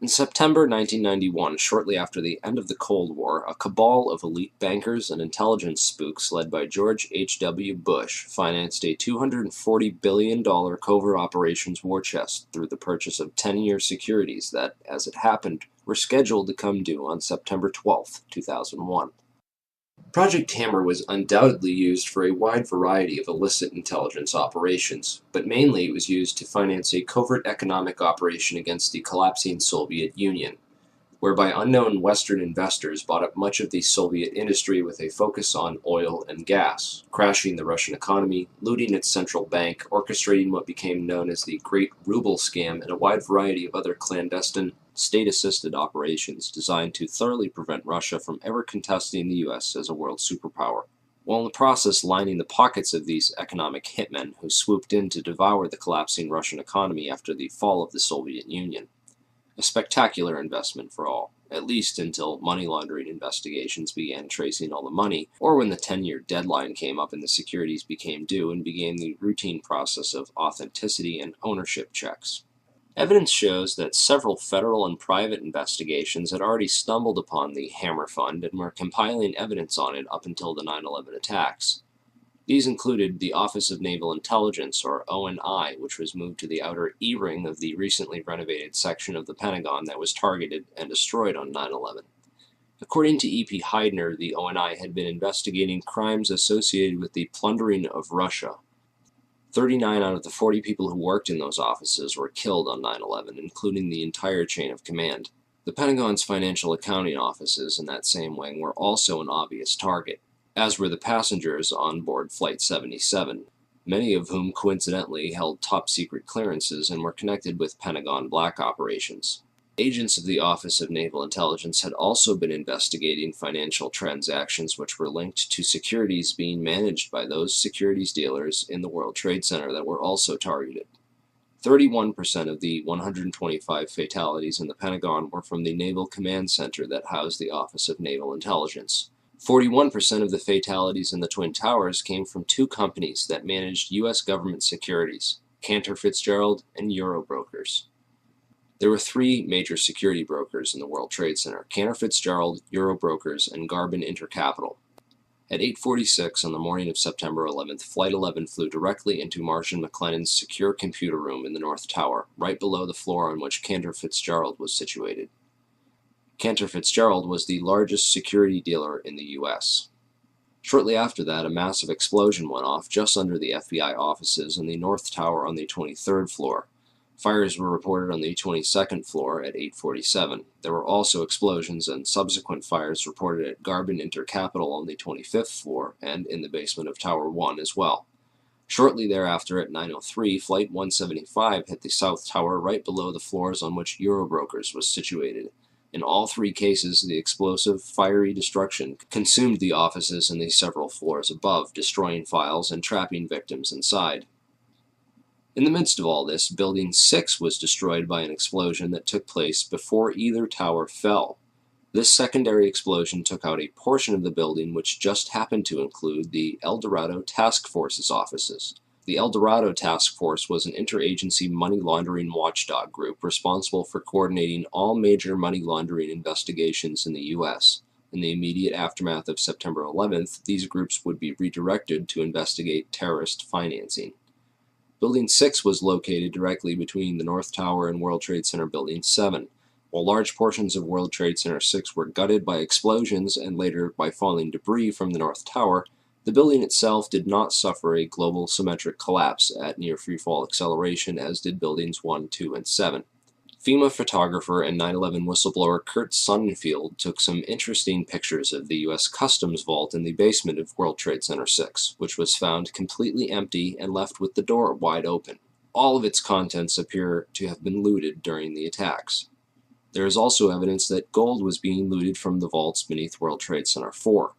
In September 1991, shortly after the end of the Cold War, a cabal of elite bankers and intelligence spooks led by George H. W. Bush financed a $240 billion covert operations war chest through the purchase of 10-year securities that, as it happened, were scheduled to come due on September 12, 2001. Project Hammer was undoubtedly used for a wide variety of illicit intelligence operations, but mainly it was used to finance a covert economic operation against the collapsing Soviet Union, whereby unknown Western investors bought up much of the Soviet industry with a focus on oil and gas, crashing the Russian economy, looting its central bank, orchestrating what became known as the Great Ruble Scam, and a wide variety of other clandestine, state-assisted operations designed to thoroughly prevent Russia from ever contesting the U.S. as a world superpower, while in the process lining the pockets of these economic hitmen who swooped in to devour the collapsing Russian economy after the fall of the Soviet Union. A spectacular investment for all, at least until money laundering investigations began tracing all the money, or when the 10-year deadline came up and the securities became due and began the routine process of authenticity and ownership checks. Evidence shows that several federal and private investigations had already stumbled upon the Hammer Fund and were compiling evidence on it up until the 9/11 attacks. These included the Office of Naval Intelligence, or ONI, which was moved to the outer E-ring of the recently renovated section of the Pentagon that was targeted and destroyed on 9/11. According to E.P. Heidner, the ONI had been investigating crimes associated with the plundering of Russia. 39 out of the 40 people who worked in those offices were killed on 9/11, including the entire chain of command. The Pentagon's financial accounting offices in that same wing were also an obvious target, as were the passengers on board Flight 77, many of whom coincidentally held top-secret clearances and were connected with Pentagon black operations. Agents of the Office of Naval Intelligence had also been investigating financial transactions which were linked to securities being managed by those securities dealers in the World Trade Center that were also targeted. 31% of the 125 fatalities in the Pentagon were from the Naval Command Center that housed the Office of Naval Intelligence. 41% of the fatalities in the Twin Towers came from two companies that managed U.S. government securities, Cantor Fitzgerald and Eurobrokers. There were three major security brokers in the World Trade Center: Cantor Fitzgerald, Eurobrokers, and Garbin Intercapital. At 8:46 on the morning of September 11th, Flight 11 flew directly into Marshall McLennan's secure computer room in the North Tower, right below the floor on which Cantor Fitzgerald was situated. Cantor Fitzgerald was the largest security dealer in the U.S. Shortly after that, a massive explosion went off just under the FBI offices in the North Tower on the 23rd floor. Fires were reported on the 22nd floor at 8:47. There were also explosions and subsequent fires reported at Garbin Intercapital on the 25th floor and in the basement of Tower 1 as well. Shortly thereafter, at 9:03, Flight 175 hit the South Tower right below the floors on which Eurobrokers was situated. In all three cases, the explosive, fiery destruction consumed the offices and the several floors above, destroying files and trapping victims inside. In the midst of all this, Building 6 was destroyed by an explosion that took place before either tower fell. This secondary explosion took out a portion of the building which just happened to include the El Dorado Task Force's offices. The El Dorado Task Force was an interagency money laundering watchdog group responsible for coordinating all major money laundering investigations in the U.S. In the immediate aftermath of September 11th, these groups would be redirected to investigate terrorist financing. Building 6 was located directly between the North Tower and World Trade Center Building 7. While large portions of World Trade Center 6 were gutted by explosions and later by falling debris from the North Tower, the building itself did not suffer a global symmetric collapse at near freefall acceleration as did Buildings 1, 2, and 7. FEMA photographer and 9/11 whistleblower Kurt Sonnenfeld took some interesting pictures of the U.S. Customs vault in the basement of World Trade Center 6, which was found completely empty and left with the door wide open. All of its contents appear to have been looted during the attacks. There is also evidence that gold was being looted from the vaults beneath World Trade Center 4.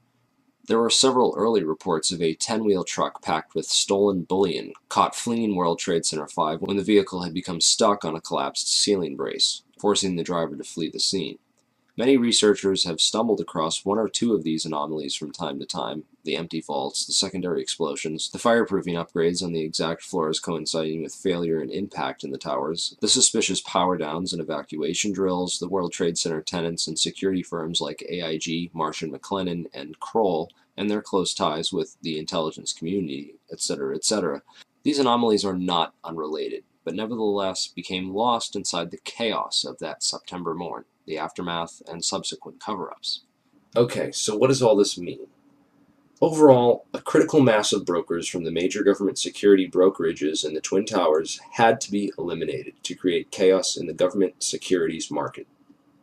There were several early reports of a 10-wheel truck packed with stolen bullion caught fleeing World Trade Center 5 when the vehicle had become stuck on a collapsed ceiling brace, forcing the driver to flee the scene. Many researchers have stumbled across one or two of these anomalies from time to time: the empty vaults, the secondary explosions, the fireproofing upgrades on the exact floors coinciding with failure and impact in the towers, the suspicious power downs and evacuation drills, the World Trade Center tenants and security firms like AIG, Marsh & McLennan, and Kroll, and their close ties with the intelligence community, etc., etc. These anomalies are not unrelated, but nevertheless became lost inside the chaos of that September morn, the aftermath, and subsequent cover-ups. Okay, so what does all this mean? Overall, a critical mass of brokers from the major government security brokerages in the Twin Towers had to be eliminated to create chaos in the government securities market.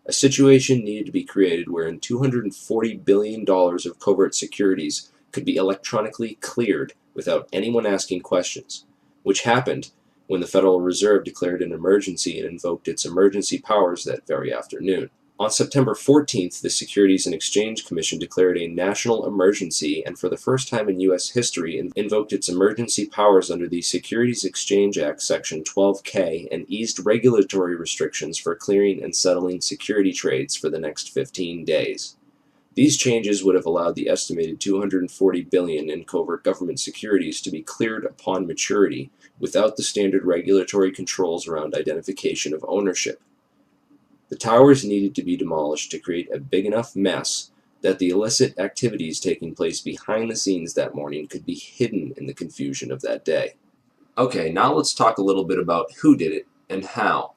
A situation needed to be created wherein $240 billion of covert securities could be electronically cleared without anyone asking questions, which happened when the Federal Reserve declared an emergency and invoked its emergency powers that very afternoon. On September 14th, the Securities and Exchange Commission declared a national emergency and for the first time in U.S. history invoked its emergency powers under the Securities Exchange Act Section 12K and eased regulatory restrictions for clearing and settling security trades for the next 15 days. These changes would have allowed the estimated $240 billion in covert government securities to be cleared upon maturity without the standard regulatory controls around identification of ownership. The towers needed to be demolished to create a big enough mess that the illicit activities taking place behind the scenes that morning could be hidden in the confusion of that day. Okay, now let's talk a little bit about who did it and how.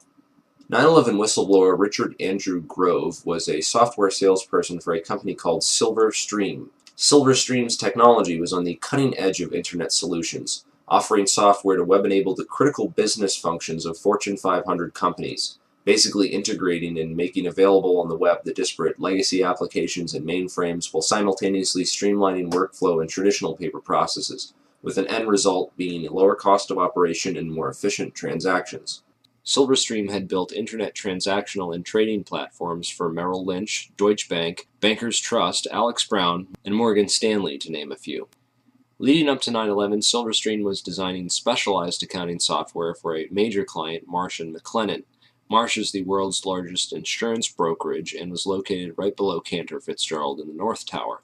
9/11 whistleblower Richard Andrew Grove was a software salesperson for a company called Silverstream. Silverstream's technology was on the cutting edge of internet solutions, offering software to web-enable the critical business functions of Fortune 500 companies, basically integrating and making available on the web the disparate legacy applications and mainframes while simultaneously streamlining workflow and traditional paper processes, with an end result being a lower cost of operation and more efficient transactions. Silverstream had built internet transactional and trading platforms for Merrill Lynch, Deutsche Bank, Bankers Trust, Alex Brown, and Morgan Stanley, to name a few. Leading up to 9/11, Silverstream was designing specialized accounting software for a major client, Marsh & McLennan. Marsh is the world's largest insurance brokerage and was located right below Cantor Fitzgerald in the North Tower.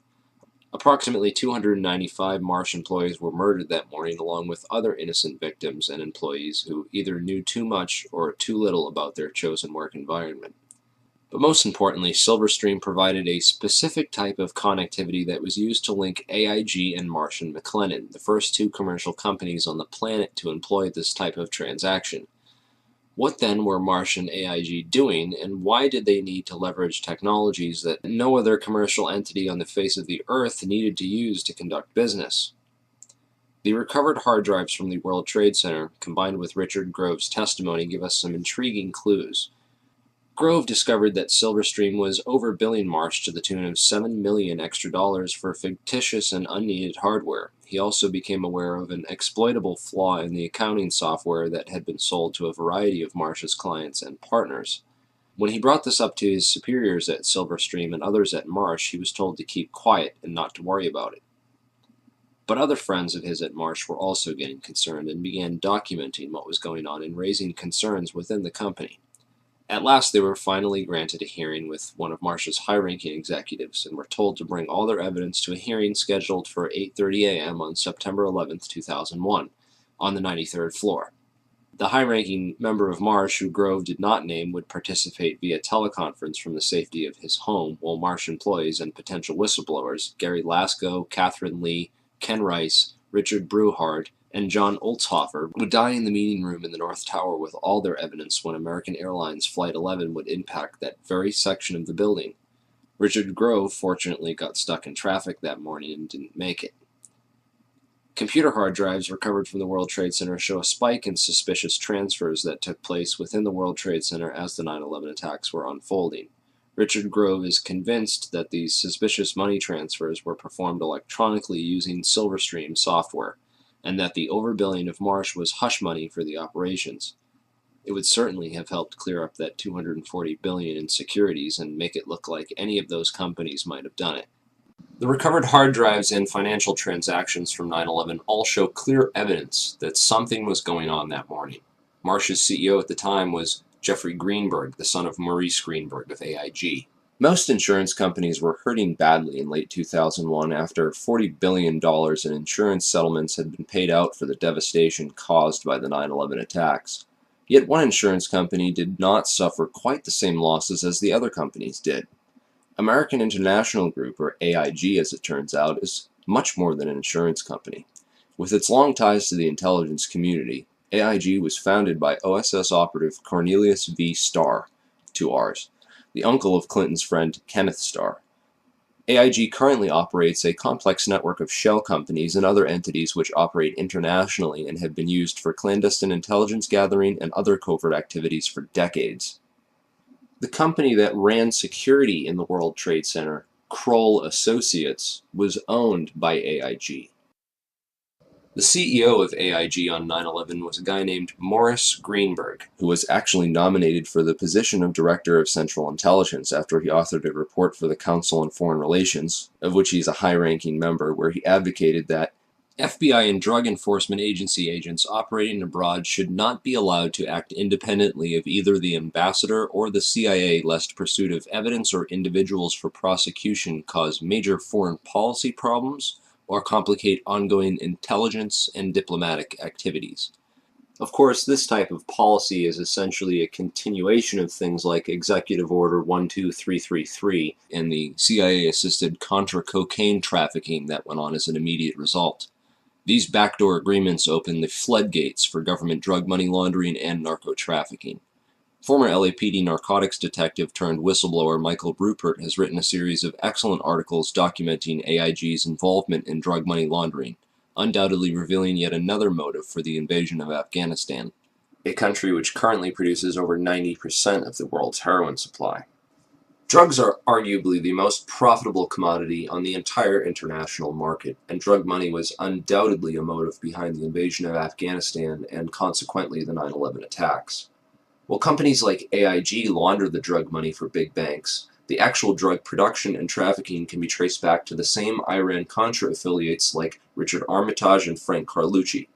Approximately 295 Marsh employees were murdered that morning, along with other innocent victims and employees who either knew too much or too little about their chosen work environment. But most importantly, Silverstream provided a specific type of connectivity that was used to link AIG and Marsh & McLennan, the first two commercial companies on the planet to employ this type of transaction. What then were Marsh and AIG doing, and why did they need to leverage technologies that no other commercial entity on the face of the earth needed to use to conduct business? The recovered hard drives from the World Trade Center, combined with Richard Grove's testimony, give us some intriguing clues. Grove discovered that Silverstream was overbilling Marsh to the tune of $7 million extra for fictitious and unneeded hardware. He also became aware of an exploitable flaw in the accounting software that had been sold to a variety of Marsh's clients and partners. When he brought this up to his superiors at Silverstream and others at Marsh, he was told to keep quiet and not to worry about it. But other friends of his at Marsh were also getting concerned and began documenting what was going on and raising concerns within the company. At last, they were finally granted a hearing with one of Marsh's high-ranking executives and were told to bring all their evidence to a hearing scheduled for 8:30 a.m. on September 11, 2001, on the 93rd floor. The high-ranking member of Marsh, who Grove did not name, would participate via teleconference from the safety of his home, while Marsh employees and potential whistleblowers, Gary Lasko, Catherine Lee, Ken Rice, Richard Breuhardt, and John Oltzhofer, would die in the meeting room in the North Tower with all their evidence when American Airlines Flight 11 would impact that very section of the building. Richard Grove fortunately got stuck in traffic that morning and didn't make it. Computer hard drives recovered from the World Trade Center show a spike in suspicious transfers that took place within the World Trade Center as the 9/11 attacks were unfolding. Richard Grove is convinced that these suspicious money transfers were performed electronically using Silverstream software, and that the overbilling of Marsh was hush money for the operations. It would certainly have helped clear up that $240 billion in securities and make it look like any of those companies might have done it. The recovered hard drives and financial transactions from 9/11 all show clear evidence that something was going on that morning. Marsh's CEO at the time was Jeffrey Greenberg, the son of Maurice Greenberg of AIG. Most insurance companies were hurting badly in late 2001 after $40 billion in insurance settlements had been paid out for the devastation caused by the 9/11 attacks. Yet one insurance company did not suffer quite the same losses as the other companies did. American International Group, or AIG as it turns out, is much more than an insurance company. With its long ties to the intelligence community, AIG was founded by OSS operative Cornelius V. Starr, 2 R's, the uncle of Clinton's friend Kenneth Starr. AIG currently operates a complex network of shell companies and other entities which operate internationally and have been used for clandestine intelligence gathering and other covert activities for decades. The company that ran security in the World Trade Center, Kroll Associates, was owned by AIG. The CEO of AIG on 9/11 was a guy named Morris Greenberg, who was actually nominated for the position of Director of Central Intelligence after he authored a report for the Council on Foreign Relations, of which he's a high-ranking member, where he advocated that FBI and Drug Enforcement Agency agents operating abroad should not be allowed to act independently of either the ambassador or the CIA, lest pursuit of evidence or individuals for prosecution cause major foreign policy problems or complicate ongoing intelligence and diplomatic activities. Of course, this type of policy is essentially a continuation of things like Executive Order 12333 and the CIA-assisted Contra cocaine trafficking that went on as an immediate result. These backdoor agreements open the floodgates for government drug money laundering and narco-trafficking. Former LAPD narcotics detective turned whistleblower Michael Rupert has written a series of excellent articles documenting AIG's involvement in drug money laundering, undoubtedly revealing yet another motive for the invasion of Afghanistan, a country which currently produces over 90% of the world's heroin supply. Drugs are arguably the most profitable commodity on the entire international market, and drug money was undoubtedly a motive behind the invasion of Afghanistan and consequently the 9/11 attacks. While companies like AIG launder the drug money for big banks, the actual drug production and trafficking can be traced back to the same Iran-Contra affiliates like Richard Armitage and Frank Carlucci.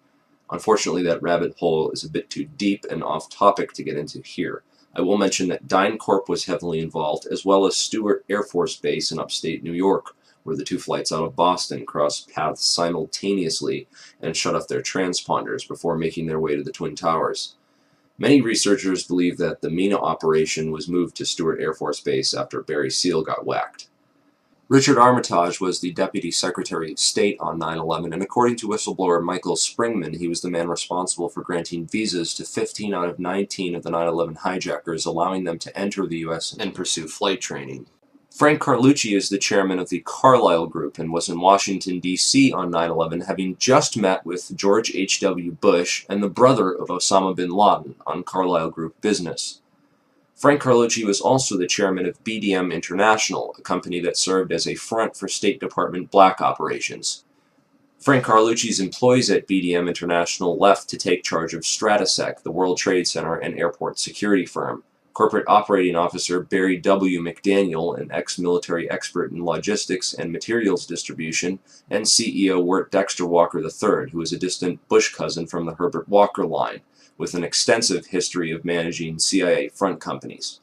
Unfortunately, that rabbit hole is a bit too deep and off-topic to get into here. I will mention that DynCorp was heavily involved, as well as Stewart Air Force Base in upstate New York, where the two flights out of Boston crossed paths simultaneously and shut off their transponders before making their way to the Twin Towers. Many researchers believe that the MENA operation was moved to Stewart Air Force Base after Barry Seal got whacked. Richard Armitage was the Deputy Secretary of State on 9/11, and according to whistleblower Michael Springman, he was the man responsible for granting visas to 15 out of 19 of the 9/11 hijackers, allowing them to enter the U.S. and pursue flight training. Frank Carlucci is the chairman of the Carlyle Group and was in Washington, D.C. on 9/11, having just met with George H.W. Bush and the brother of Osama bin Laden on Carlyle Group business. Frank Carlucci was also the chairman of BDM International, a company that served as a front for State Department black operations. Frank Carlucci's employees at BDM International left to take charge of Stratesec, the World Trade Center and airport security firm. Corporate Operating Officer Barry W. McDaniel, an ex-military expert in logistics and materials distribution, and CEO Wirt Dexter Walker III, who is a distant Bush cousin from the Herbert Walker line, with an extensive history of managing CIA front companies.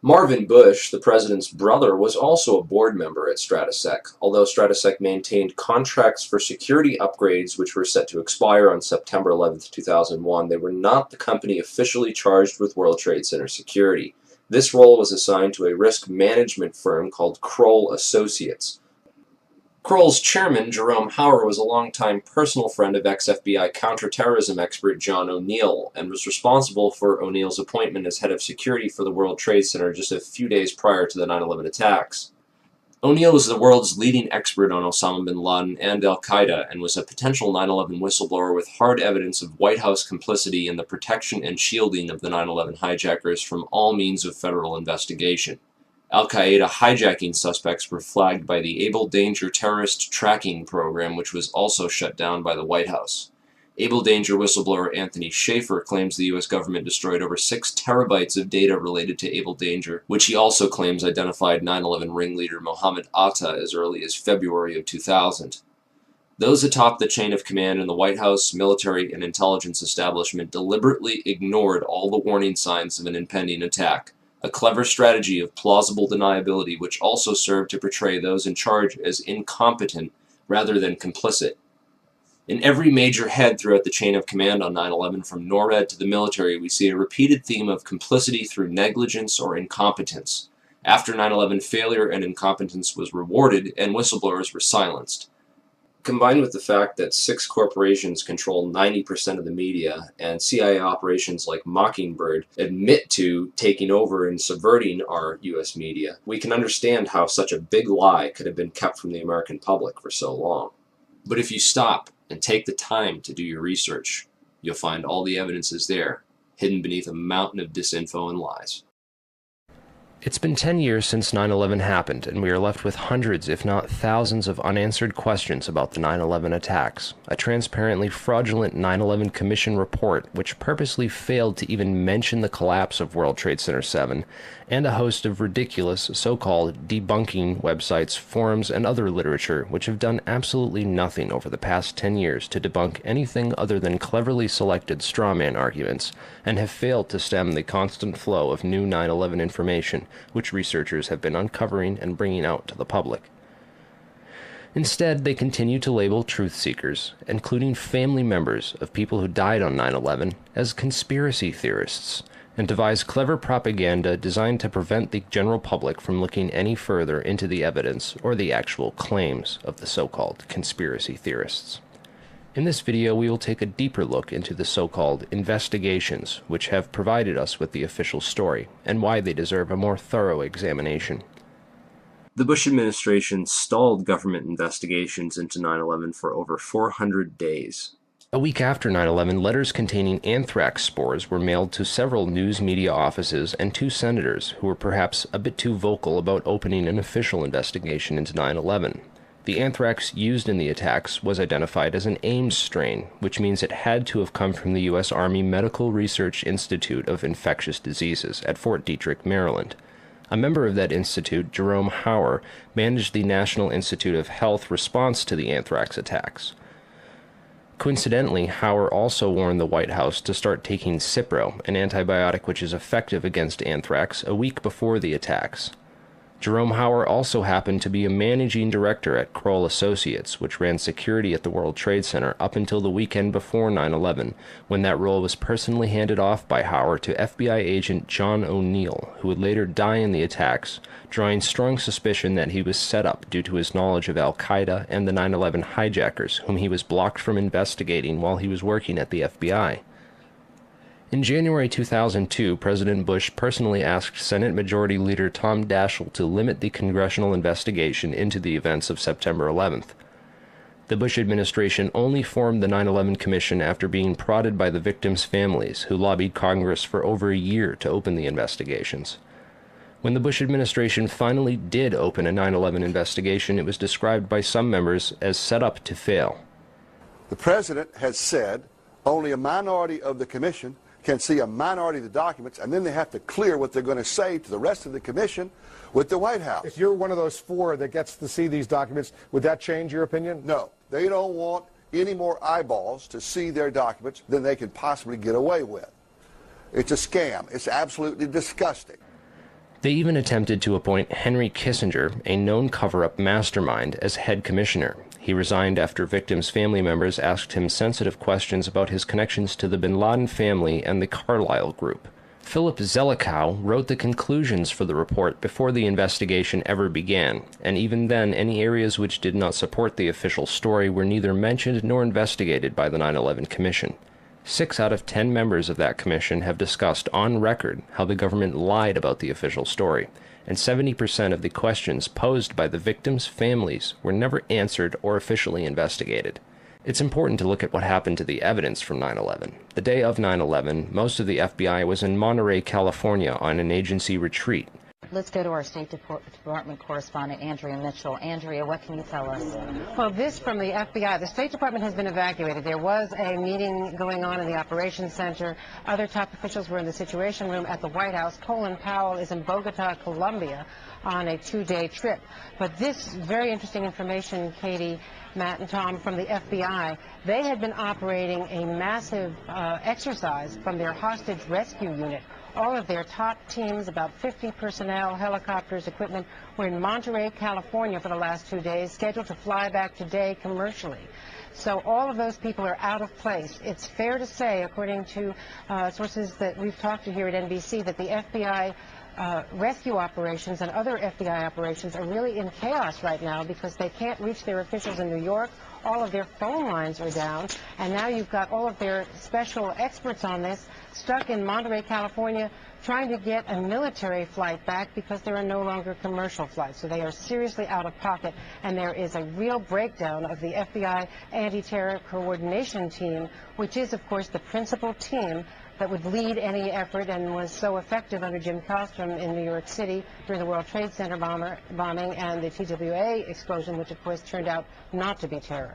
Marvin Bush, the president's brother, was also a board member at Stratesec, although Stratesec maintained contracts for security upgrades which were set to expire on September 11, 2001. They were not the company officially charged with World Trade Center security. This role was assigned to a risk management firm called Kroll Associates. Kroll's chairman, Jerome Hauer, was a longtime personal friend of ex-FBI counterterrorism expert John O'Neill and was responsible for O'Neill's appointment as head of security for the World Trade Center just a few days prior to the 9/11 attacks. O'Neill was the world's leading expert on Osama bin Laden and al-Qaeda and was a potential 9/11 whistleblower with hard evidence of White House complicity in the protection and shielding of the 9/11 hijackers from all means of federal investigation. Al-Qaeda hijacking suspects were flagged by the Able Danger terrorist tracking program, which was also shut down by the White House. Able Danger whistleblower Anthony Schaefer claims the U.S. government destroyed over 6 terabytes of data related to Able Danger, which he also claims identified 9/11 ringleader Mohammed Atta as early as February of 2000. Those atop the chain of command in the White House, military, and intelligence establishment deliberately ignored all the warning signs of an impending attack, a clever strategy of plausible deniability which also served to portray those in charge as incompetent rather than complicit. In every major head throughout the chain of command on 9/11, from NORAD to the military, we see a repeated theme of complicity through negligence or incompetence. After 9/11, failure and incompetence was rewarded, and whistleblowers were silenced. Combined with the fact that 6 corporations control 90% of the media, and CIA operations like Mockingbird admit to taking over and subverting our US media, we can understand how such a big lie could have been kept from the American public for so long. But if you stop and take the time to do your research, you'll find all the evidence is there, hidden beneath a mountain of disinfo and lies. It's been 10 years since 9/11 happened, and we are left with hundreds, if not thousands, of unanswered questions about the 9/11 attacks. A transparently fraudulent 9/11 Commission report, which purposely failed to even mention the collapse of World Trade Center 7, and a host of ridiculous, so-called debunking websites, forums, and other literature, which have done absolutely nothing over the past 10 years to debunk anything other than cleverly selected strawman arguments, and have failed to stem the constant flow of new 9/11 information, which researchers have been uncovering and bringing out to the public. Instead, they continue to label truth seekers, including family members of people who died on 9/11, as conspiracy theorists, and devise clever propaganda designed to prevent the general public from looking any further into the evidence or the actual claims of the so-called conspiracy theorists. In this video, we will take a deeper look into the so-called investigations, which have provided us with the official story, and why they deserve a more thorough examination. The Bush administration stalled government investigations into 9/11 for over 400 days. A week after 9/11, letters containing anthrax spores were mailed to several news media offices and 2 senators who were perhaps a bit too vocal about opening an official investigation into 9/11. The anthrax used in the attacks was identified as an Ames strain, which means it had to have come from the U.S. Army Medical Research Institute of Infectious Diseases at Fort Detrick, Maryland. A member of that institute, Jerome Hauer, managed the National Institute of Health response to the anthrax attacks. Coincidentally, Hauer also warned the White House to start taking Cipro, an antibiotic which is effective against anthrax, a week before the attacks. Jerome Hauer also happened to be a managing director at Kroll Associates, which ran security at the World Trade Center up until the weekend before 9/11, when that role was personally handed off by Hauer to FBI agent John O'Neill, who would later die in the attacks, drawing strong suspicion that he was set up due to his knowledge of Al-Qaeda and the 9/11 hijackers, whom he was blocked from investigating while he was working at the FBI. In January 2002, President Bush personally asked Senate Majority Leader Tom Daschle to limit the congressional investigation into the events of September 11th. The Bush administration only formed the 9/11 Commission after being prodded by the victims' families, who lobbied Congress for over a year to open the investigations. When the Bush administration finally did open a 9/11 investigation, it was described by some members as set up to fail. The President has said only a minority of the Commission can see a minority of the documents, and then they have to clear what they're going to say to the rest of the Commission with the White House. If you're one of those 4 that gets to see these documents, would that change your opinion? No. They don't want any more eyeballs to see their documents than they can possibly get away with. It's a scam. It's absolutely disgusting. They even attempted to appoint Henry Kissinger, a known cover-up mastermind, as head commissioner. He resigned after victims' family members asked him sensitive questions about his connections to the bin Laden family and the Carlyle Group. Philip Zelikow wrote the conclusions for the report before the investigation ever began, and even then any areas which did not support the official story were neither mentioned nor investigated by the 9/11 Commission. 6 out of 10 members of that commission have discussed on record how the government lied about the official story, and 70% of the questions posed by the victims' families were never answered or officially investigated. It's important to look at what happened to the evidence from 9/11. The day of 9/11, most of the FBI was in Monterey, California on an agency retreat. Let's go to our State Department correspondent, Andrea Mitchell. Andrea, what can you tell us? Well, this from the FBI. The State Department has been evacuated. There was a meeting going on in the Operations Center. Other top officials were in the Situation Room at the White House. Colin Powell is in Bogota, Colombia, on a 2-day trip. But this very interesting information, Katie, Matt, and Tom, from the FBI, they had been operating a massive exercise from their hostage rescue unit All of their top teams, about 50 personnel, helicopters, equipment, were in Monterey, California for the last 2 days, scheduled to fly back today commercially. So all of those people are out of place. It's fair to say, according to sources that we've talked to here at NBC, that the FBI rescue operations and other FBI operations are really in chaos right now because they can't reach their officials in New York. All of their phone lines are down, and now you've got all of their special experts on this stuck in Monterey, California, trying to get a military flight back because there are no longer commercial flights. So they are seriously out of pocket, and there is a real breakdown of the FBI anti-terror coordination team, which is, of course, the principal team that would lead any effort and was so effective under Jim Kallstrom in New York City during the World Trade Center bombing and the TWA explosion, which, of course, turned out not to be terror.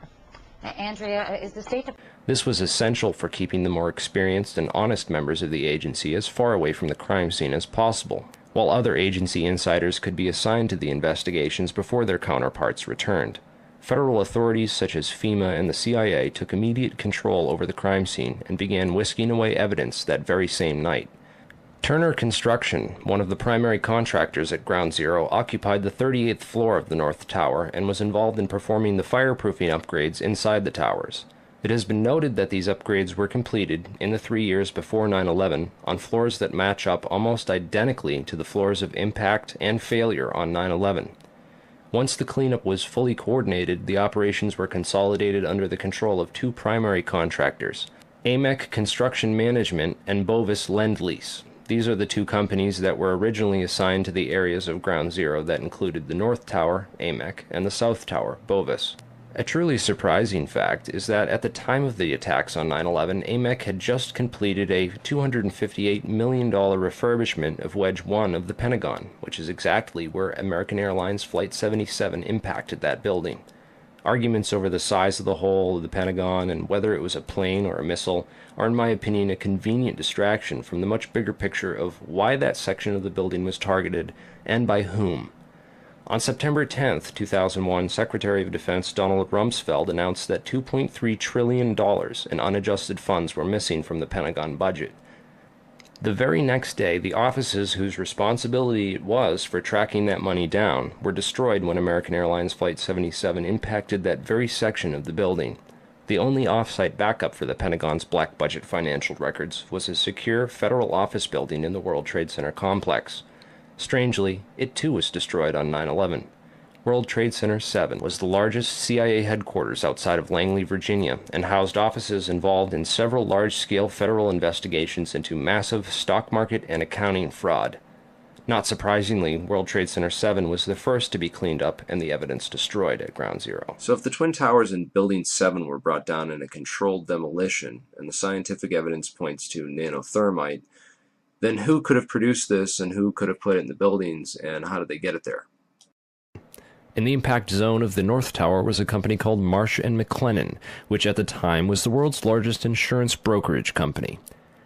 Andrea, is the State Department... This was essential for keeping the more experienced and honest members of the agency as far away from the crime scene as possible, while other agency insiders could be assigned to the investigations before their counterparts returned. Federal authorities such as FEMA and the CIA took immediate control over the crime scene and began whisking away evidence that very same night. Turner Construction, one of the primary contractors at Ground Zero, occupied the 38th floor of the North Tower and was involved in performing the fireproofing upgrades inside the towers. It has been noted that these upgrades were completed in the 3 years before 9/11 on floors that match up almost identically to the floors of impact and failure on 9/11. Once the cleanup was fully coordinated, the operations were consolidated under the control of two primary contractors, AMEC Construction Management and Bovis Lend-Lease. These are the two companies that were originally assigned to the areas of Ground Zero that included the North Tower, AMEC, and the South Tower, Bovis. A truly surprising fact is that at the time of the attacks on 9/11, AMEC had just completed a $258 million refurbishment of Wedge 1 of the Pentagon, which is exactly where American Airlines Flight 77 impacted that building. Arguments over the size of the hole of the Pentagon and whether it was a plane or a missile are, in my opinion, a convenient distraction from the much bigger picture of why that section of the building was targeted and by whom. On September 10, 2001, Secretary of Defense Donald Rumsfeld announced that $2.3 trillion in unadjusted funds were missing from the Pentagon budget. The very next day, the offices whose responsibility it was for tracking that money down were destroyed when American Airlines Flight 77 impacted that very section of the building. The only off-site backup for the Pentagon's black budget financial records was a secure federal office building in the World Trade Center complex. Strangely, it too was destroyed on 9/11. World Trade Center 7 was the largest CIA headquarters outside of Langley, Virginia, and housed offices involved in several large-scale federal investigations into massive stock market and accounting fraud. Not surprisingly, World Trade Center 7 was the first to be cleaned up and the evidence destroyed at Ground Zero. So if the Twin Towers and Building 7 were brought down in a controlled demolition, and the scientific evidence points to nanothermite, then who could have produced this and who could have put it in the buildings and how did they get it there? In the impact zone of the North Tower was a company called Marsh & McLennan, which at the time was the world's largest insurance brokerage company.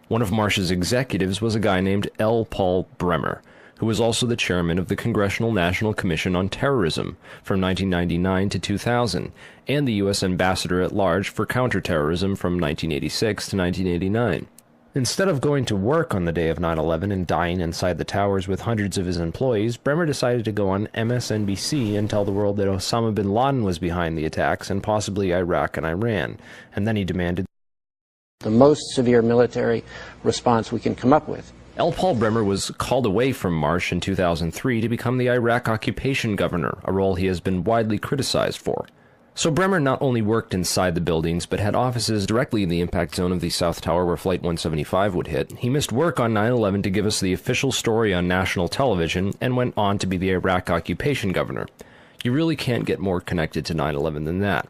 One of Marsh's executives was a guy named L. Paul Bremer, who was also the chairman of the Congressional National Commission on Terrorism from 1999 to 2000, and the U.S. ambassador at large for counterterrorism from 1986 to 1989. Instead of going to work on the day of 9/11 and dying inside the towers with hundreds of his employees, Bremer decided to go on MSNBC and tell the world that Osama bin Laden was behind the attacks and possibly Iraq and Iran, and then he demanded the most severe military response we can come up with. L. Paul Bremer was called away from Marsh in 2003 to become the Iraq occupation governor, a role he has been widely criticized for. So Bremer not only worked inside the buildings, but had offices directly in the impact zone of the South Tower where Flight 175 would hit. He missed work on 9/11 to give us the official story on national television, and went on to be the Iraq occupation governor. You really can't get more connected to 9/11 than that.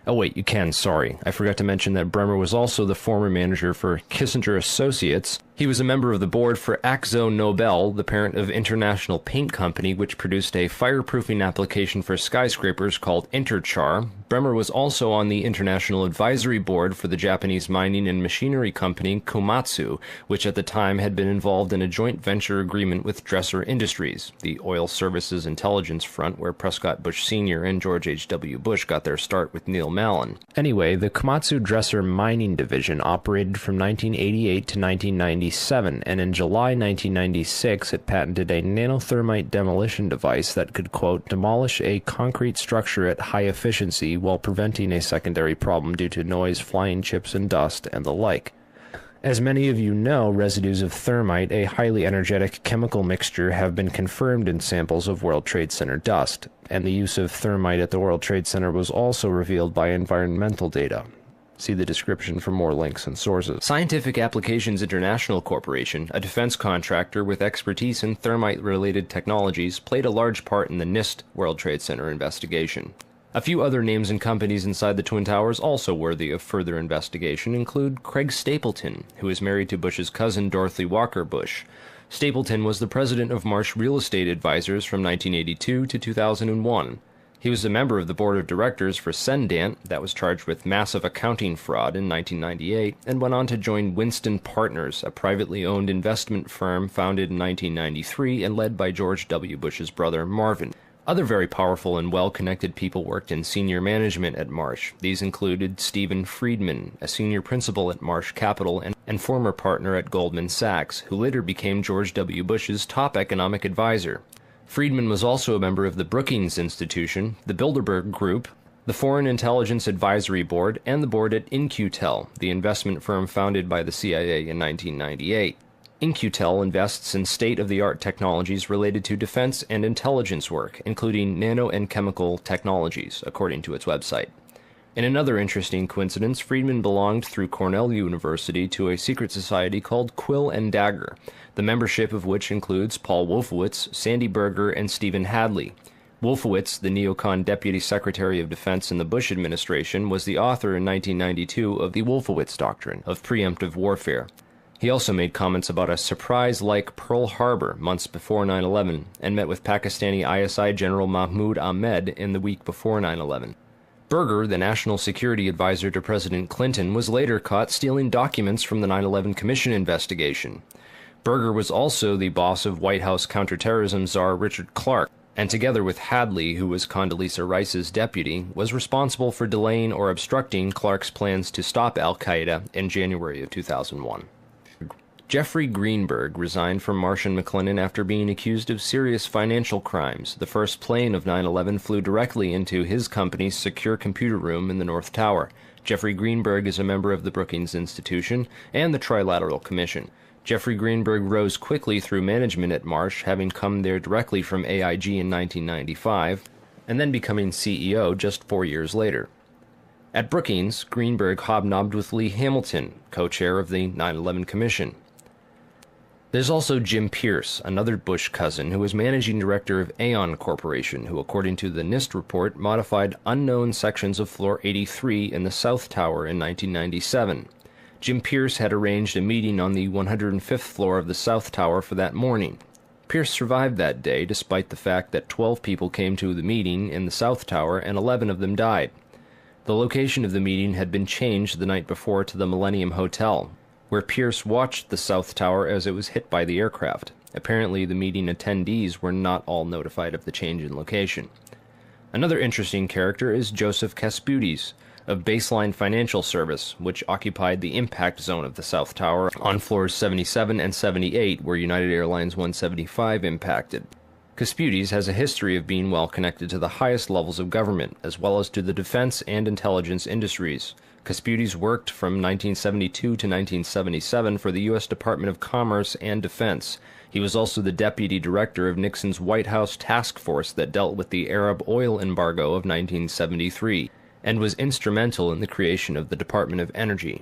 Oh wait, you can, sorry. I forgot to mention that Bremer was also the former manager for Kissinger Associates. He was a member of the board for Akzo Nobel, the parent of International Paint Company, which produced a fireproofing application for skyscrapers called Interchar. Bremer was also on the International Advisory Board for the Japanese mining and machinery company Komatsu, which at the time had been involved in a joint venture agreement with Dresser Industries, the oil services intelligence front where Prescott Bush Sr. and George H.W. Bush got their start with Neil Mallon. Anyway, the Komatsu Dresser mining division operated from 1988 to 1998 1997, and in July 1996 it patented a nanothermite demolition device that could, quote, demolish a concrete structure at high efficiency while preventing a secondary problem due to noise, flying chips and dust, and the like. As many of you know, residues of thermite, a highly energetic chemical mixture, have been confirmed in samples of World Trade Center dust, and the use of thermite at the World Trade Center was also revealed by environmental data. See the description for more links and sources. Scientific Applications International Corporation, a defense contractor with expertise in thermite-related technologies, played a large part in the NIST World Trade Center investigation. A few other names and companies inside the Twin Towers also worthy of further investigation include Craig Stapleton, who is married to Bush's cousin Dorothy Walker Bush. Stapleton was the president of Marsh Real Estate Advisors from 1982 to 2001. He was a member of the board of directors for Cendant, that was charged with massive accounting fraud in 1998, and went on to join Winston Partners, a privately owned investment firm founded in 1993 and led by George W. Bush's brother Marvin. Other very powerful and well-connected people worked in senior management at Marsh. These included Stephen Friedman, a senior principal at Marsh Capital and former partner at Goldman Sachs, who later became George W. Bush's top economic advisor. Friedman was also a member of the Brookings Institution, the Bilderberg Group, the Foreign Intelligence Advisory Board, and the board at In-Q-Tel, the investment firm founded by the CIA in 1998. In-Q-Tel invests in state-of-the-art technologies related to defense and intelligence work, including nano and chemical technologies, according to its website. In another interesting coincidence, Friedman belonged through Cornell University to a secret society called Quill and Dagger, the membership of which includes Paul Wolfowitz, Sandy Berger, and Stephen Hadley. Wolfowitz, the neocon Deputy Secretary of Defense in the Bush administration, was the author in 1992 of the Wolfowitz Doctrine of preemptive warfare. He also made comments about a surprise-like Pearl Harbor months before 9/11 and met with Pakistani ISI General Mahmoud Ahmed in the week before 9/11. Berger, the national security advisor to President Clinton, was later caught stealing documents from the 9/11 Commission investigation. Berger was also the boss of White House counterterrorism czar Richard Clarke, and together with Hadley, who was Condoleezza Rice's deputy, was responsible for delaying or obstructing Clarke's plans to stop al-Qaeda in January of 2001. Jeffrey Greenberg resigned from Marsh & McLennan after being accused of serious financial crimes. The first plane of 9/11 flew directly into his company's secure computer room in the North Tower. Jeffrey Greenberg is a member of the Brookings Institution and the Trilateral Commission. Jeffrey Greenberg rose quickly through management at Marsh, having come there directly from AIG in 1995, and then becoming CEO just 4 years later. At Brookings, Greenberg hobnobbed with Lee Hamilton, co-chair of the 9/11 Commission. There's also Jim Pierce, another Bush cousin, who was managing director of Aon Corporation, who, according to the NIST report, modified unknown sections of Floor 83 in the South Tower in 1997. Jim Pierce had arranged a meeting on the 105th floor of the South Tower for that morning. Pierce survived that day, despite the fact that 12 people came to the meeting in the South Tower and 11 of them died. The location of the meeting had been changed the night before to the Millennium Hotel, where Pierce watched the South Tower as it was hit by the aircraft. Apparently, the meeting attendees were not all notified of the change in location. Another interesting character is Joseph Kasputis, of Baseline Financial Service, which occupied the impact zone of the South Tower on floors 77 and 78, where United Airlines 175 impacted. Kasputis has a history of being well connected to the highest levels of government, as well as to the defense and intelligence industries. Kasputis worked from 1972 to 1977 for the U.S. Department of Commerce and Defense. He was also the deputy director of Nixon's White House task force that dealt with the Arab oil embargo of 1973, and was instrumental in the creation of the Department of Energy.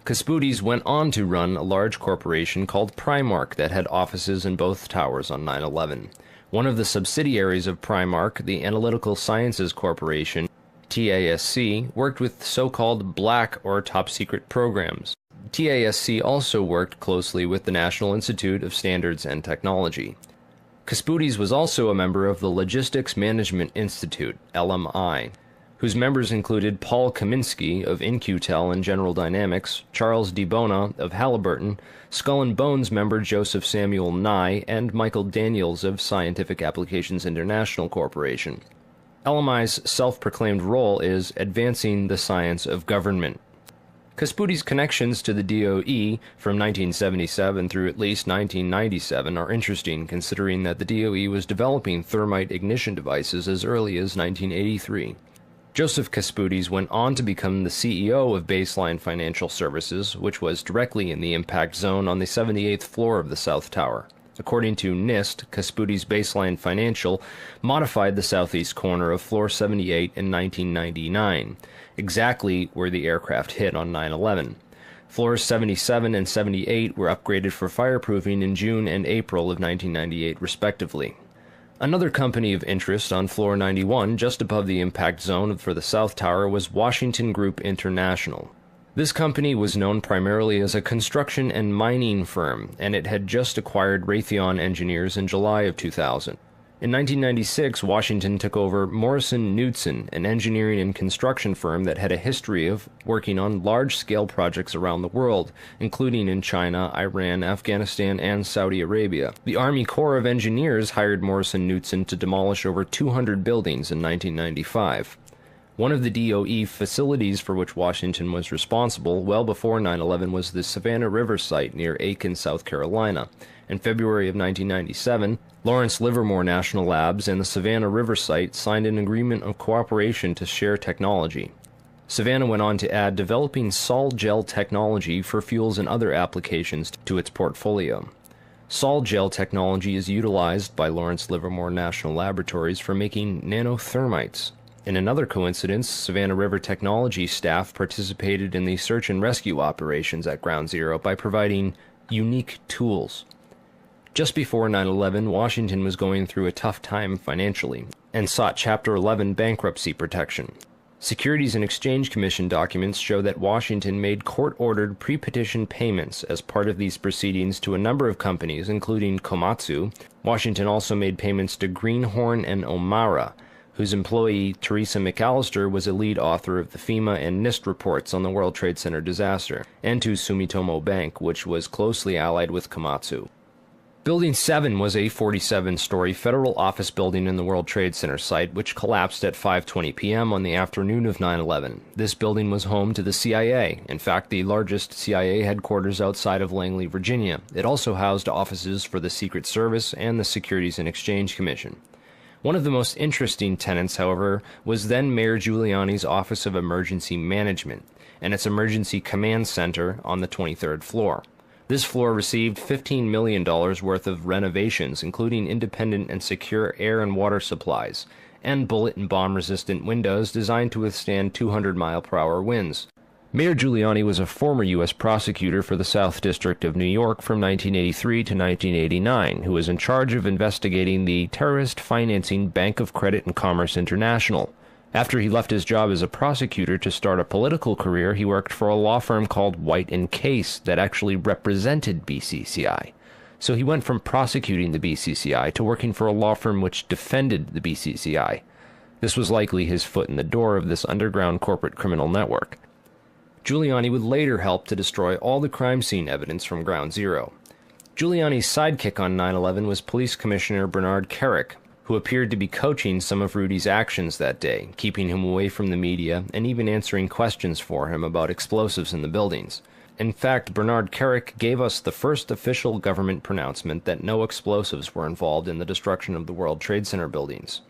Kasputis went on to run a large corporation called Primark that had offices in both towers on 9/11. One of the subsidiaries of Primark, the Analytical Sciences Corporation, TASC, worked with so-called black or top-secret programs. TASC also worked closely with the National Institute of Standards and Technology. Kasputis was also a member of the Logistics Management Institute, LMI, whose members included Paul Kaminsky of In-Q-Tel and General Dynamics, Charles DiBona of Halliburton, Skull and Bones member Joseph Samuel Nye, and Michael Daniels of Scientific Applications International Corporation. LMI's self-proclaimed role is advancing the science of government. Casputi's connections to the DOE from 1977 through at least 1997 are interesting, considering that the DOE was developing thermite ignition devices as early as 1983. Joseph Casputes went on to become the CEO of Baseline Financial Services, which was directly in the impact zone on the 78th floor of the South Tower. According to NIST, Casputes Baseline Financial modified the southeast corner of Floor 78 in 1999, exactly where the aircraft hit on 9/11. Floors 77 and 78 were upgraded for fireproofing in June and April of 1998, respectively. Another company of interest on Floor 91, just above the impact zone for the South Tower, was Washington Group International. This company was known primarily as a construction and mining firm, and it had just acquired Raytheon Engineers in July of 2000. In 1996, Washington took over Morrison Knudsen, an engineering and construction firm that had a history of working on large-scale projects around the world, including in China, Iran, Afghanistan, and Saudi Arabia. The Army Corps of Engineers hired Morrison Knudsen to demolish over 200 buildings in 1995. One of the DOE facilities for which Washington was responsible well before 9/11 was the Savannah River site near Aiken, South Carolina. In February of 1997, Lawrence Livermore National Labs and the Savannah River site signed an agreement of cooperation to share technology. Savannah went on to add developing sol gel technology for fuels and other applications to its portfolio. Sol gel technology is utilized by Lawrence Livermore National Laboratories for making nanothermites. In another coincidence, Savannah River Technology staff participated in the search and rescue operations at Ground Zero by providing unique tools. Just before 9/11, Washington was going through a tough time financially and sought Chapter 11 bankruptcy protection. Securities and Exchange Commission documents show that Washington made court-ordered pre-petition payments as part of these proceedings to a number of companies, including Komatsu. Washington also made payments to Greenhorn and Omara, whose employee, Teresa McAllister, was a lead author of the FEMA and NIST reports on the World Trade Center disaster, and to Sumitomo Bank, which was closely allied with Komatsu. Building 7 was a 47-story federal office building in the World Trade Center site, which collapsed at 5:20 p.m. on the afternoon of 9/11. This building was home to the CIA, in fact, the largest CIA headquarters outside of Langley, Virginia. It also housed offices for the Secret Service and the Securities and Exchange Commission. One of the most interesting tenants, however, was then Mayor Giuliani's Office of Emergency Management and its Emergency Command Center on the 23rd floor. This floor received $15 million worth of renovations, including independent and secure air and water supplies, and bullet and bomb-resistant windows designed to withstand 200-mile-per-hour winds. Mayor Giuliani was a former U.S. prosecutor for the South District of New York from 1983 to 1989, who was in charge of investigating the terrorist financing Bank of Credit and Commerce International. After he left his job as a prosecutor to start a political career, he worked for a law firm called White & Case that actually represented BCCI. So he went from prosecuting the BCCI to working for a law firm which defended the BCCI. This was likely his foot in the door of this underground corporate criminal network. Giuliani would later help to destroy all the crime scene evidence from Ground Zero. Giuliani's sidekick on 9/11 was Police Commissioner Bernard Kerik, who appeared to be coaching some of Rudy's actions that day, keeping him away from the media and even answering questions for him about explosives in the buildings. In fact, Bernard Kerik gave us the first official government pronouncement that no explosives were involved in the destruction of the World Trade Center buildings.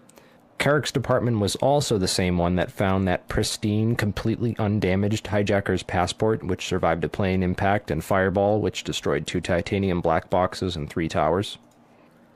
Kerik's department was also the same one that found that pristine, completely undamaged hijacker's passport, which survived a plane impact, and Fireball, which destroyed 2 titanium black boxes and 3 towers.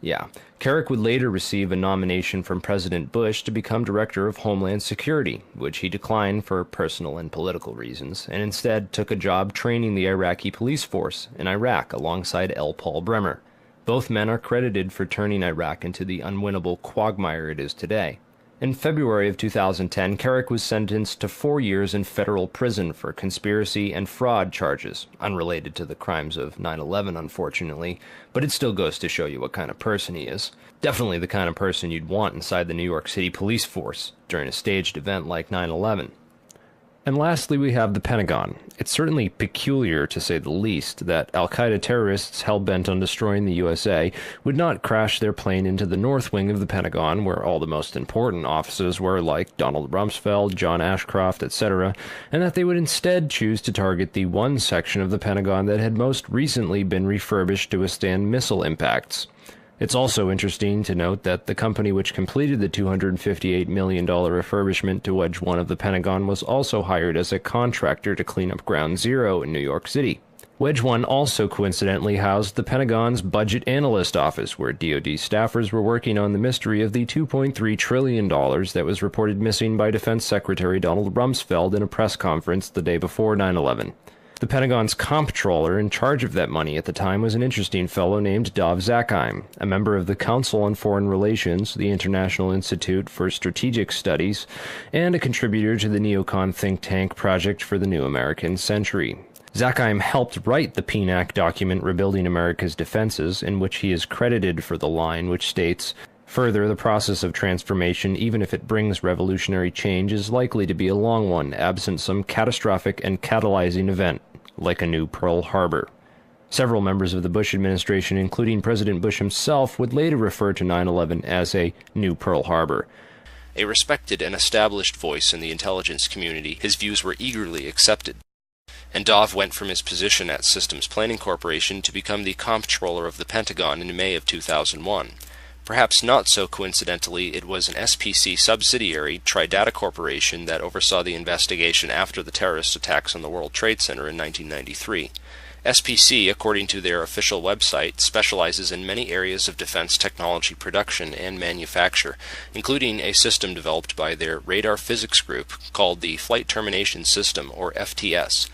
Yeah, Kerik would later receive a nomination from President Bush to become Director of Homeland Security, which he declined for personal and political reasons, and instead took a job training the Iraqi police force in Iraq alongside L. Paul Bremer. Both men are credited for turning Iraq into the unwinnable quagmire it is today. In February of 2010, Kerik was sentenced to 4 years in federal prison for conspiracy and fraud charges, unrelated to the crimes of 9/11, unfortunately, but it still goes to show you what kind of person he is. Definitely the kind of person you'd want inside the New York City police force during a staged event like 9/11. And lastly, we have the Pentagon. It's certainly peculiar, to say the least, that al-Qaeda terrorists hell-bent on destroying the USA would not crash their plane into the north wing of the Pentagon, where all the most important offices were, like Donald Rumsfeld, John Ashcroft, etc., and that they would instead choose to target the one section of the Pentagon that had most recently been refurbished to withstand missile impacts. It's also interesting to note that the company which completed the $258 million refurbishment to Wedge 1 of the Pentagon was also hired as a contractor to clean up Ground Zero in New York City. Wedge 1 also coincidentally housed the Pentagon's Budget Analyst Office, where DoD staffers were working on the mystery of the $2.3 trillion that was reported missing by Defense Secretary Donald Rumsfeld in a press conference the day before 9/11. The Pentagon's comptroller in charge of that money at the time was an interesting fellow named Dov Zakheim, a member of the Council on Foreign Relations, the International Institute for Strategic Studies, and a contributor to the neocon think tank Project for the New American Century. Zakheim helped write the PNAC document Rebuilding America's Defenses, in which he is credited for the line which states, "Further, the process of transformation, even if it brings revolutionary change, is likely to be a long one, absent some catastrophic and catalyzing event, like a new Pearl Harbor." Several members of the Bush administration, including President Bush himself, would later refer to 9/11 as a new Pearl Harbor. A respected and established voice in the intelligence community, his views were eagerly accepted. And Dov went from his position at Systems Planning Corporation to become the comptroller of the Pentagon in May of 2001. Perhaps not so coincidentally, it was an SPC subsidiary, Tridata Corporation, that oversaw the investigation after the terrorist attacks on the World Trade Center in 1993. SPC, according to their official website, specializes in many areas of defense technology production and manufacture, including a system developed by their radar physics group called the Flight Termination System, or FTS.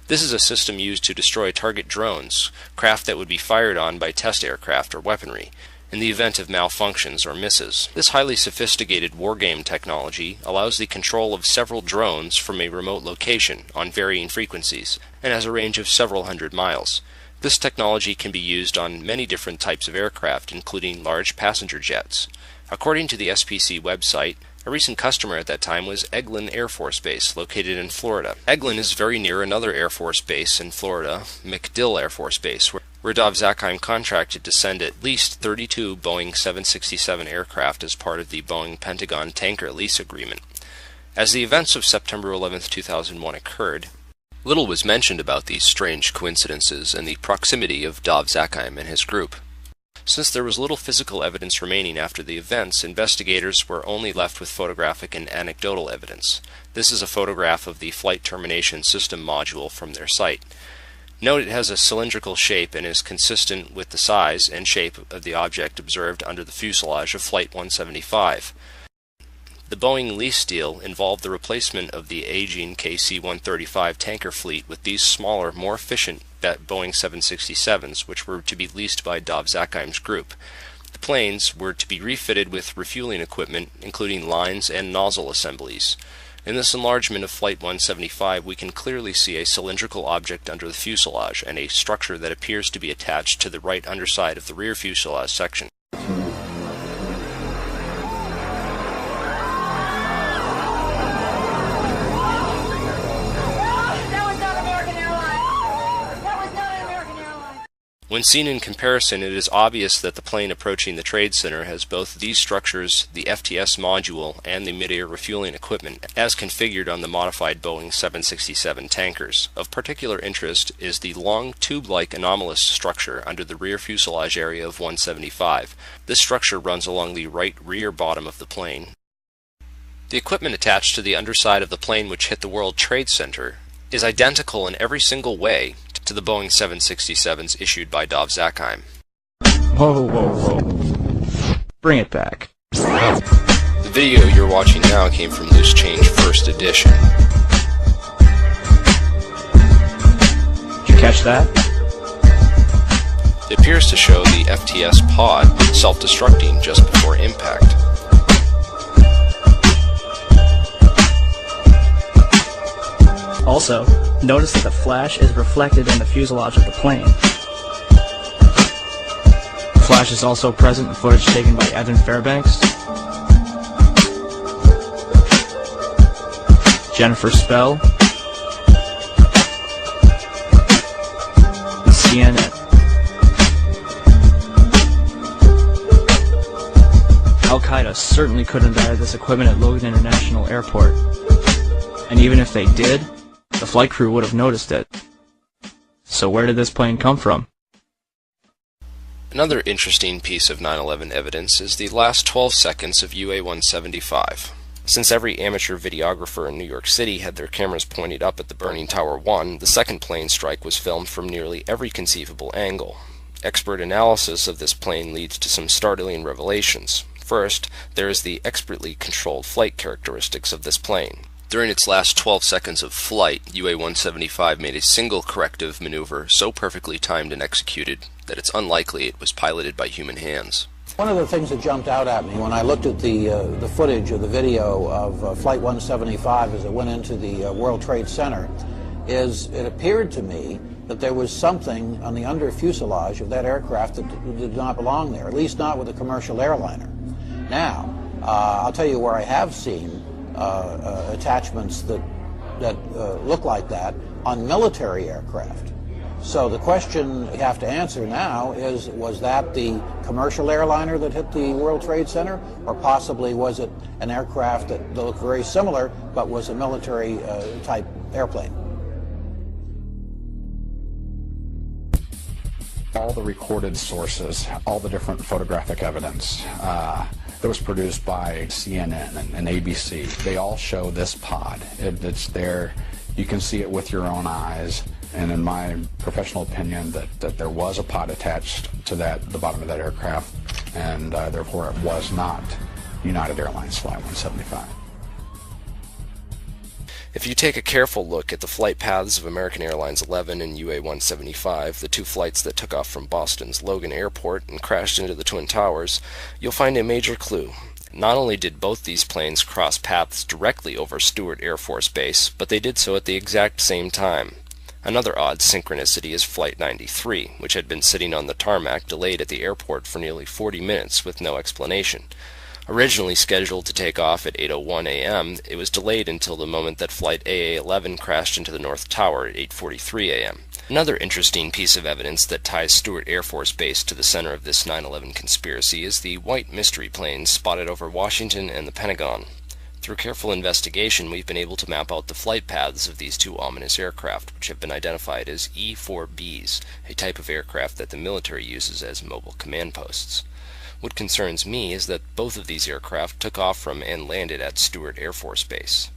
This is a system used to destroy target drones, craft that would be fired on by test aircraft or weaponry, in the event of malfunctions or misses. This highly sophisticated wargame technology allows the control of several drones from a remote location on varying frequencies and has a range of several hundred miles. This technology can be used on many different types of aircraft, including large passenger jets. According to the SPC website, a recent customer at that time was Eglin Air Force Base, located in Florida. Eglin is very near another Air Force base in Florida, MacDill Air Force Base, where Dov Zakheim contracted to send at least 32 Boeing 767 aircraft as part of the Boeing Pentagon tanker lease agreement. As the events of September 11, 2001 occurred, little was mentioned about these strange coincidences and the proximity of Dov Zakheim and his group. Since there was little physical evidence remaining after the events, investigators were only left with photographic and anecdotal evidence. This is a photograph of the Flight Termination System module from their site. Note it has a cylindrical shape and is consistent with the size and shape of the object observed under the fuselage of Flight 175. The Boeing lease deal involved the replacement of the aging KC-135 tanker fleet with these smaller, more efficient Boeing 767s, which were to be leased by Dov Zakheim's group. The planes were to be refitted with refueling equipment, including lines and nozzle assemblies. In this enlargement of Flight 175, we can clearly see a cylindrical object under the fuselage and a structure that appears to be attached to the right underside of the rear fuselage section. When seen in comparison, it is obvious that the plane approaching the Trade Center has both these structures, the FTS module, and the mid-air refueling equipment, as configured on the modified Boeing 767 tankers. Of particular interest is the long tube-like anomalous structure under the rear fuselage area of 175. This structure runs along the right rear bottom of the plane. The equipment attached to the underside of the plane which hit the World Trade Center is identical in every single way to the Boeing 767s issued by Dov Zakheim. Whoa, whoa, whoa. Bring it back. The video you're watching now came from Loose Change First Edition. Did you catch that? It appears to show the FTS pod self-destructing just before impact. Also, notice that the flash is reflected in the fuselage of the plane. The flash is also present in footage taken by Evan Fairbanks, Jennifer Spell, CNN. Al-Qaeda certainly couldn't have added this equipment at Logan International Airport. And even if they did, the flight crew would have noticed it. So where did this plane come from? Another interesting piece of 9/11 evidence is the last 12 seconds of UA-175. Since every amateur videographer in New York City had their cameras pointed up at the burning Tower 1, the second plane strike was filmed from nearly every conceivable angle. Expert analysis of this plane leads to some startling revelations. First, there is the expertly controlled flight characteristics of this plane. During its last 12 seconds of flight, UA-175 made a single corrective maneuver so perfectly timed and executed that it's unlikely it was piloted by human hands. One of the things that jumped out at me when I looked at the footage of the video of Flight 175 as it went into the World Trade Center is it appeared to me that there was something on the under fuselage of that aircraft that did not belong there, at least not with a commercial airliner. Now, I'll tell you where I have seen attachments that look like that on military aircraft. So the question you have to answer now is, was that the commercial airliner that hit the World Trade Center, or possibly was it an aircraft that looked very similar but was a military type airplane? All the recorded sources, all the different photographic evidence that was produced by CNN and ABC, they all show this pod. It's there. You can see it with your own eyes. And in my professional opinion, that there was a pod attached to the bottom of that aircraft, and therefore it was not United Airlines Flight 175. If you take a careful look at the flight paths of American Airlines 11 and UA-175, the two flights that took off from Boston's Logan Airport and crashed into the Twin Towers, you'll find a major clue. Not only did both these planes cross paths directly over Stewart Air Force Base, but they did so at the exact same time. Another odd synchronicity is Flight 93, which had been sitting on the tarmac delayed at the airport for nearly 40 minutes with no explanation. Originally scheduled to take off at 8:01 a.m., it was delayed until the moment that Flight AA-11 crashed into the North Tower at 8:43 a.m. Another interesting piece of evidence that ties Stewart Air Force Base to the center of this 9/11 conspiracy is the white mystery planes spotted over Washington and the Pentagon. Through careful investigation, we've been able to map out the flight paths of these two ominous aircraft, which have been identified as E-4Bs, a type of aircraft that the military uses as mobile command posts. What concerns me is that both of these aircraft took off from and landed at Stewart Air Force Base.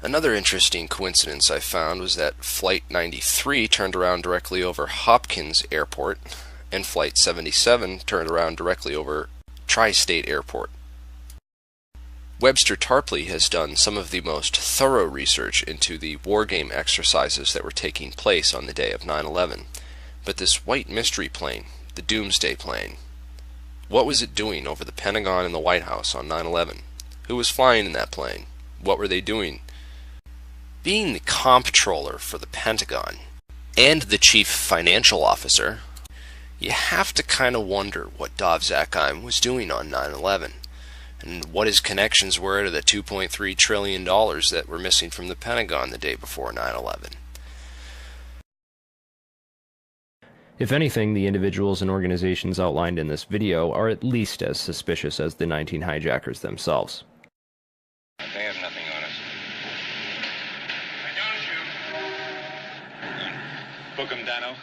Another interesting coincidence I found was that Flight 93 turned around directly over Hopkins Airport, and Flight 77 turned around directly over Tri-State Airport. Webster Tarpley has done some of the most thorough research into the wargame exercises that were taking place on the day of 9/11. But this white mystery plane, the Doomsday plane, what was it doing over the Pentagon and the White House on 9/11? Who was flying in that plane? What were they doing? Being the comptroller for the Pentagon and the chief financial officer, you have to kind of wonder what Dov Zakheim was doing on 9/11. And what his connections were to the $2.3 trillion that were missing from the Pentagon the day before 9/11. If anything, the individuals and organizations outlined in this video are at least as suspicious as the 19 hijackers themselves. They have nothing on us. Why don't you? Book 'em, Dano.